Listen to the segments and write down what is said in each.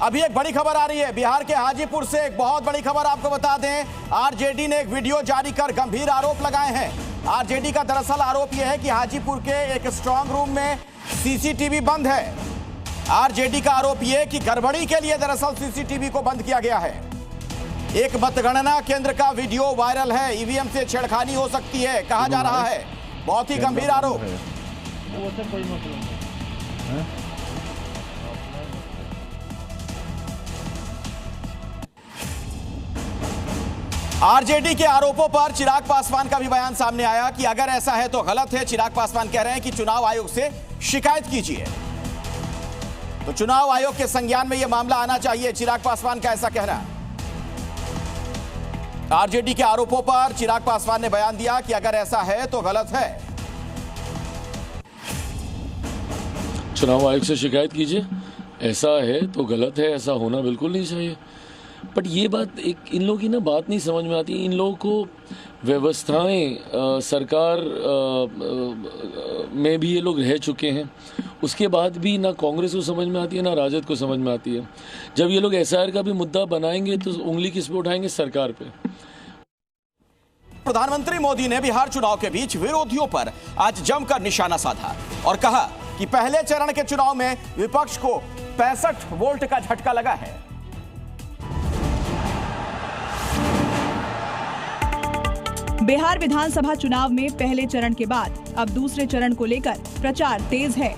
अभी एक बड़ी खबर आ रही है बिहार के हाजीपुर से। एक बहुत बड़ी खबर आपको बता दें, आरजेडी ने एक वीडियो जारी कर गंभीर आरोप लगाए हैं। आरजेडी का दरअसल आरोप यह है कि हाजीपुर के एक स्ट्रांग रूम में सीसीटीवी बंद है। आरजेडी का आरोप यह कि गड़बड़ी के लिए दरअसल सीसीटीवी को बंद किया गया है। एक मतगणना केंद्र का वीडियो वायरल है, ईवीएम से छेड़खानी हो सकती है कहा जा रहा है। बहुत ही गंभीर आरोप। आरजेडी के आरोपों पर चिराग पासवान का भी बयान सामने आया कि अगर ऐसा है तो गलत है। चिराग पासवान कह रहे हैं कि चुनाव आयोग से शिकायत कीजिए। तो चुनाव आयोग के संज्ञान में यह मामला आना चाहिए, चिराग पासवान का ऐसा कहना। आरजेडी के आरोपों पर चिराग पासवान ने बयान दिया कि अगर ऐसा है तो गलत है। चुनाव आयोग से शिकायत कीजिए, ऐसा है तो गलत है, ऐसा होना बिल्कुल नहीं चाहिए। बट ये बात इन लोगों की ना बात नहीं समझ में आती। इन लोगों को व्यवस्थाएं सरकार में भी ये लोग रह चुके हैं, उसके बाद भी ना कांग्रेस को समझ में आती है ना राजद को समझ में आती है। जब ये लोग एसआईआर का भी मुद्दा बनाएंगे तो उंगली किस पे उठाएंगे? सरकार पे। प्रधानमंत्री मोदी ने बिहार चुनाव के बीच विरोधियों पर आज जमकर निशाना साधा और कहा कि पहले चरण के चुनाव में विपक्ष को 65 वोल्ट का झटका लगा है। बिहार विधानसभा चुनाव में पहले चरण के बाद अब दूसरे चरण को लेकर प्रचार तेज है।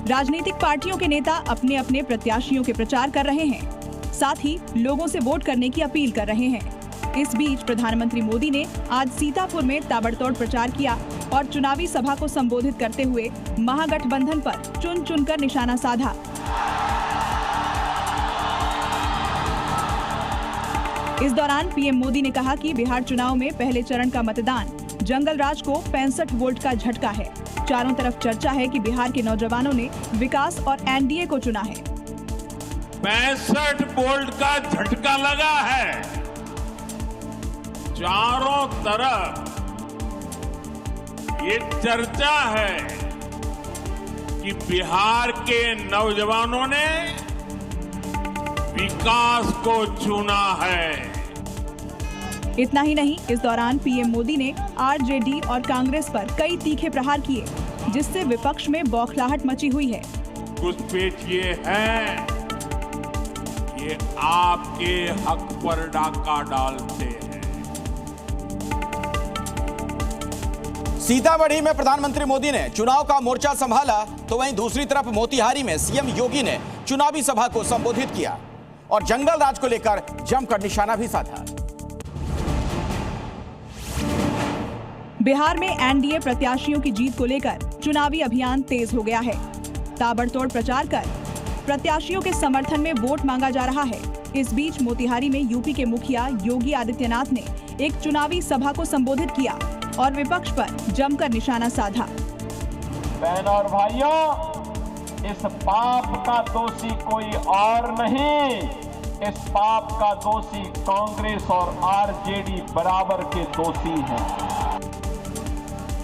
राजनीतिक पार्टियों के नेता अपने अपने प्रत्याशियों के प्रचार कर रहे हैं, साथ ही लोगों से वोट करने की अपील कर रहे हैं। इस बीच प्रधानमंत्री मोदी ने आज सीतापुर में ताबड़तोड़ प्रचार किया और चुनावी सभा को संबोधित करते हुए महागठबंधन पर चुन चुनकर निशाना साधा। इस दौरान पीएम मोदी ने कहा कि बिहार चुनाव में पहले चरण का मतदान जंगल राज को 65 वोल्ट का झटका है। चारों तरफ चर्चा है कि बिहार के नौजवानों ने विकास और एनडीए को चुना है। 65 वोल्ट का झटका लगा है। चारों तरफ ये चर्चा है कि बिहार के नौजवानों ने विकास को चुना है। इतना ही नहीं, इस दौरान पीएम मोदी ने आरजेडी और कांग्रेस पर कई तीखे प्रहार किए, जिससे विपक्ष में बौखलाहट मची हुई है। घुसपैठ ये है, ये आपके हक पर डाका डालते हैं। सीतामढ़ी में प्रधानमंत्री मोदी ने चुनाव का मोर्चा संभाला, तो वहीं दूसरी तरफ मोतिहारी में सीएम योगी ने चुनावी सभा को संबोधित किया और जंगल राज को लेकर जमकर निशाना भी साधा। बिहार में एनडीए प्रत्याशियों की जीत को लेकर चुनावी अभियान तेज हो गया है। ताबड़तोड़ प्रचार कर प्रत्याशियों के समर्थन में वोट मांगा जा रहा है। इस बीच मोतिहारी में यूपी के मुखिया योगी आदित्यनाथ ने एक चुनावी सभा को संबोधित किया और विपक्ष पर जमकर निशाना साधा। बहनों और भाइयों, इस पाप का दोषी कोई और नहीं, इस पाप का दोषी कांग्रेस और आरजेडी बराबर के दोषी हैं।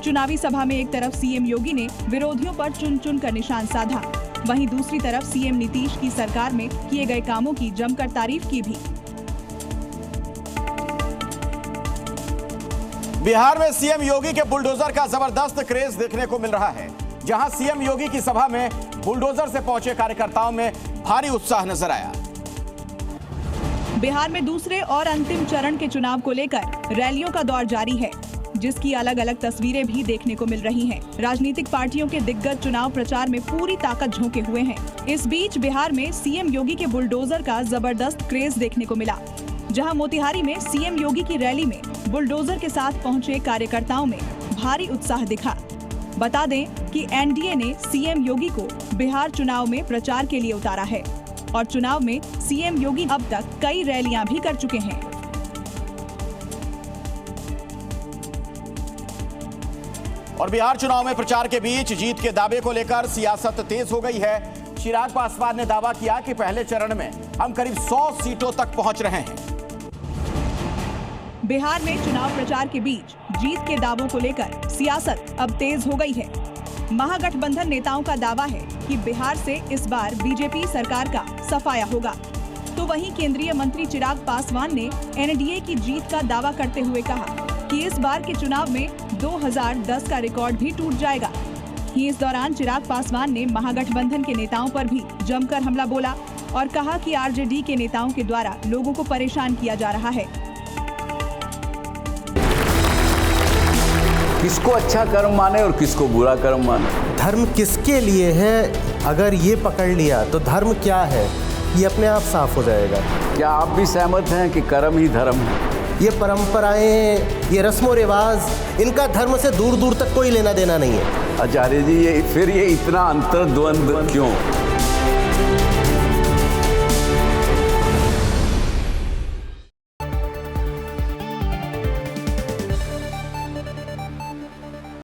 चुनावी सभा में एक तरफ सीएम योगी ने विरोधियों पर चुन चुन कर निशान साधा, वहीं दूसरी तरफ सीएम नीतीश की सरकार में किए गए कामों की जमकर तारीफ की भी। बिहार में सीएम योगी के बुलडोजर का जबरदस्त क्रेज देखने को मिल रहा है। जहां सीएम योगी की सभा में बुलडोजर से पहुंचे कार्यकर्ताओं में भारी उत्साह नजर आया। बिहार में दूसरे और अंतिम चरण के चुनाव को लेकर रैलियों का दौर जारी है, जिसकी अलग अलग तस्वीरें भी देखने को मिल रही हैं। राजनीतिक पार्टियों के दिग्गज चुनाव प्रचार में पूरी ताकत झोंके हुए हैं। इस बीच बिहार में सीएम योगी के बुलडोजर का जबरदस्त क्रेज देखने को मिला, जहां मोतिहारी में सीएम योगी की रैली में बुलडोजर के साथ पहुंचे कार्यकर्ताओं में भारी उत्साह दिखा। बता दें कि एनडीए ने सीएम योगी को बिहार चुनाव में प्रचार के लिए उतारा है और चुनाव में सीएम योगी अब तक कई रैलियां भी कर चुके हैं। और बिहार चुनाव में प्रचार के बीच जीत के दावे को लेकर सियासत तेज हो गई है। चिराग पासवान ने दावा किया कि पहले चरण में हम करीब 100 सीटों तक पहुंच रहे हैं। बिहार में चुनाव प्रचार के बीच जीत के दावों को लेकर सियासत अब तेज हो गई है। महागठबंधन नेताओं का दावा है कि बिहार से इस बार बीजेपी सरकार का सफाया होगा। तो वहीं केंद्रीय मंत्री चिराग पासवान ने एनडीए की जीत का दावा करते हुए कहा कि इस बार के चुनाव में 2010 का रिकॉर्ड भी टूट जाएगा। इस दौरान चिराग पासवान ने महागठबंधन के नेताओं पर भी जमकर हमला बोला और कहा कि आरजेडी के नेताओं के द्वारा लोगों को परेशान किया जा रहा है। किसको अच्छा कर्म माने और किसको बुरा कर्म माने। धर्म किसके लिए है, अगर ये पकड़ लिया तो धर्म क्या है ये अपने आप साफ हो जाएगा। क्या आप भी सहमत हैं कि कर्म ही धर्म है? ये परंपराएं, ये रस्मों रिवाज, इनका धर्म से दूर दूर तक कोई लेना देना नहीं है। आचार्य जी, ये इतना अंतर्द्वंद क्यों?